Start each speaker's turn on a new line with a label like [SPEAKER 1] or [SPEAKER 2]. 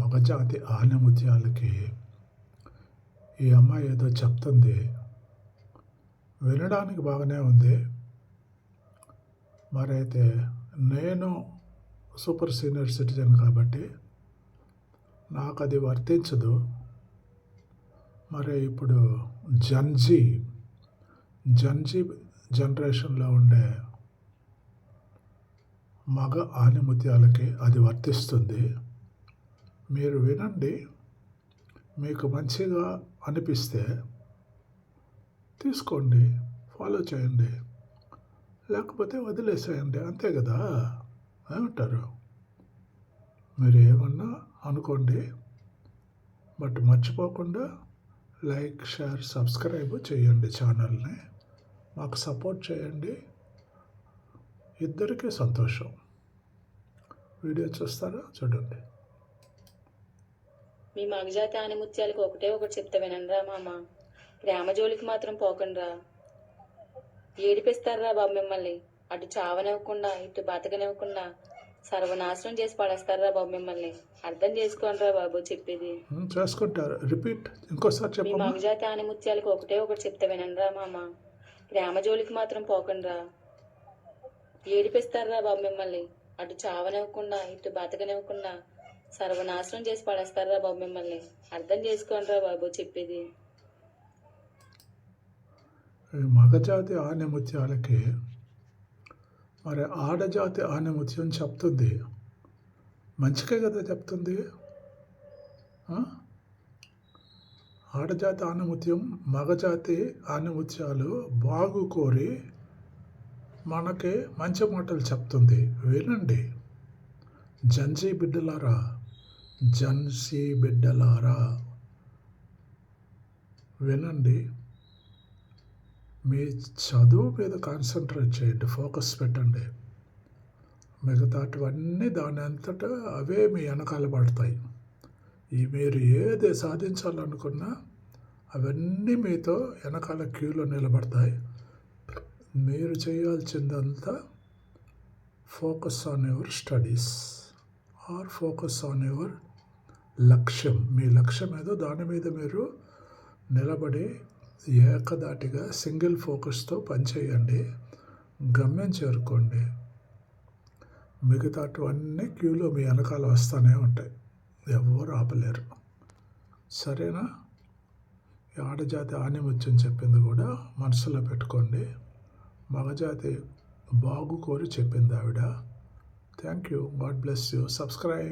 [SPEAKER 1] మగజాతి ఆణిముత్యాలకి ఈ అమ్మాయి ఏదో చెప్తుంది, వినడానికి బాగానే ఉంది. మరైతే నేను సూపర్ సీనియర్ సిటిజన్ కాబట్టి నాకు అది వర్తించదు. మరి ఇప్పుడు జన్జీ జనరేషన్లో ఉండే మగ ఆణిముత్యాలకి అది వర్తిస్తుంది. మీరు వినండి, మీకు మంచిగా అనిపిస్తే తీసుకోండి, ఫాలో చేయండి, లేకపోతే వదిలేసేయండి, అంతే కదా. ఏమంటారు? మీరు ఏమన్నా అనుకోండి, బట్ మర్చిపోకుండా లైక్, షేర్, సబ్స్క్రైబ్ చేయండి ఛానల్ని. మాకు సపోర్ట్ చేయండి, ఇద్దరికీ సంతోషం. వీడియో చూస్తారా? చూడండి.
[SPEAKER 2] మీ మగజాతి ఆణిముత్యాలకు ఒకటే ఒకటి చెప్తా వినండిరా మామ. ప్రేమ జోలికి మాత్రం పోకండిరా. ఏడిపిస్తారా బాబు మిమ్మల్ని. అటు చావనివ్వకుండా ఇటు బతకనివ్వకుండా సర్వనాశనం చేసి పడేస్తారా బాబు మిమ్మల్ని. అర్థం చేసుకోండిరా బాబు చెప్పేది.
[SPEAKER 1] చేసుకుంటారు. రిపీట్ ఇంకోసారి
[SPEAKER 2] మీ
[SPEAKER 1] చెప్పండి.
[SPEAKER 2] మగజాతి ఆణిముత్యాలకు ఒకటే ఒకటి చెప్తా వినండిరా మామ. ప్రేమ జోలికి మాత్రం పోకండిరా. ఏడిపిస్తారా బాబు మిమ్మల్ని. అటు చావనివ్వకుండా ఇటు బతకనివ్వకుండా సర్వనాశనం చేసి పడేస్తారా బాబు మిమ్మల్ని. అర్థం చేసుకోండిరా బాబు చెప్పేది.
[SPEAKER 1] మగజాతి ఆణిముత్యాలకి మరి ఆడజాతి ఆణిముత్యం చెప్తుంది, మంచికే కదా చెప్తుంది. ఆడజాతి ఆణిముత్యం మగజాతి ఆణిముత్యాలు బాగు కోరి మనకి మంచి మాటలు చెప్తుంది. వినండి, జన్సీ బిడ్డలారా వినండి. మీ చదువు మీద కాన్సన్ట్రేట్ చేయండి, ఫోకస్ పెట్టండి. మిగతాటివన్నీ దాని అంతటా అవే మీ వెనకాల పడతాయి. మీరు ఏది సాధించాలనుకున్నా అవన్నీ మీతో వెనకాల క్యూలో నిలబడతాయి. మీరు చేయాల్సిందంతా focus on your studies or focus on your లక్ష్యం. మీ లక్ష్యం ఏదో దాని మీద మీరు నిలబడి ఏకదాటిగా సింగిల్ ఫోకస్తో పనిచేయండి, గమ్యం చేరుకోండి. మిగతాటివన్నీ క్యూలో మీ వెనకాల వస్తూనే ఉంటాయి, ఎవరు ఆపలేరు. సరేనా? ఆడజాతి ఆణిముత్యం చెప్పింది కూడా మనసులో పెట్టుకోండి. మగజాతి బాగు కోరి చెప్పింది ఆవిడ. Thank you. God bless you. Subscribe.